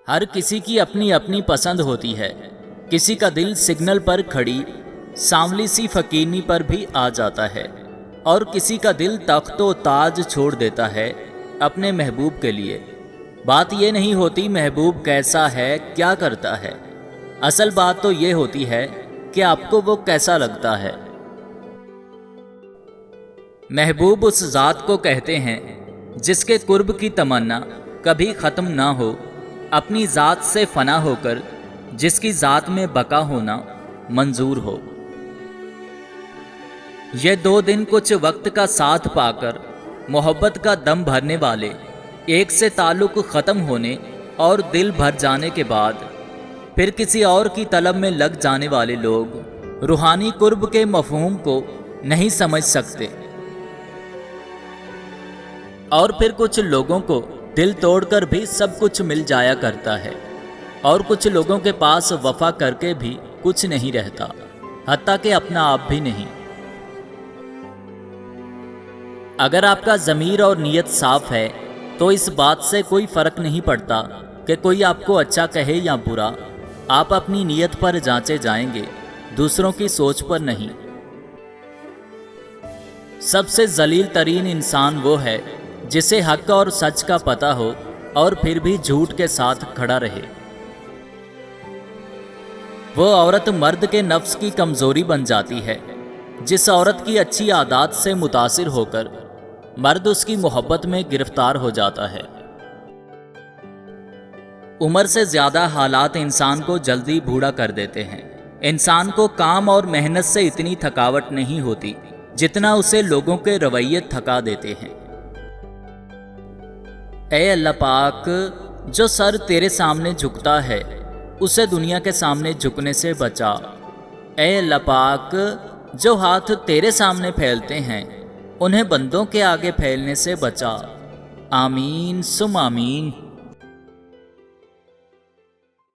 ہر کسی کی اپنی اپنی پسند ہوتی ہے. کسی کا دل سگنل پر کھڑی سانولی سی فقیرنی پر بھی آ جاتا ہے اور کسی کا دل تخت و تاج چھوڑ دیتا ہے اپنے محبوب کے لیے. بات یہ نہیں ہوتی محبوب کیسا ہے، کیا کرتا ہے، اصل بات تو یہ ہوتی ہے کہ آپ کو وہ کیسا لگتا ہے. محبوب اس ذات کو کہتے ہیں جس کے قرب کی تمنا کبھی ختم نہ ہو، اپنی ذات سے فنا ہو کر جس کی ذات میں بقا ہونا منظور ہو. یہ دو دن کچھ وقت کا ساتھ پا کر محبت کا دم بھرنے والے، ایک سے تعلق ختم ہونے اور دل بھر جانے کے بعد پھر کسی اور کی طلب میں لگ جانے والے لوگ روحانی قرب کے مفہوم کو نہیں سمجھ سکتے. اور پھر کچھ لوگوں کو دل توڑ کر بھی سب کچھ مل جایا کرتا ہے اور کچھ لوگوں کے پاس وفا کر کے بھی کچھ نہیں رہتا، حتیٰ کہ اپنا آپ بھی نہیں. اگر آپ کا ضمیر اور نیت صاف ہے تو اس بات سے کوئی فرق نہیں پڑتا کہ کوئی آپ کو اچھا کہے یا برا. آپ اپنی نیت پر جانچے جائیں گے، دوسروں کی سوچ پر نہیں. سب سے ذلیل ترین انسان وہ ہے جسے حق اور سچ کا پتہ ہو اور پھر بھی جھوٹ کے ساتھ کھڑا رہے. وہ عورت مرد کے نفس کی کمزوری بن جاتی ہے. جس عورت کی اچھی عادات سے متاثر ہو کر مرد اس کی محبت میں گرفتار ہو جاتا ہے. عمر سے زیادہ حالات انسان کو جلدی بوڑھا کر دیتے ہیں. انسان کو کام اور محنت سے اتنی تھکاوٹ نہیں ہوتی جتنا اسے لوگوں کے رویے تھکا دیتے ہیں. اے اللہ پاک، جو سر تیرے سامنے جھکتا ہے اسے دنیا کے سامنے جھکنے سے بچا. اے اللہ پاک، جو ہاتھ تیرے سامنے پھیلتے ہیں انہیں بندوں کے آگے پھیلنے سے بچا. آمین ثم آمین.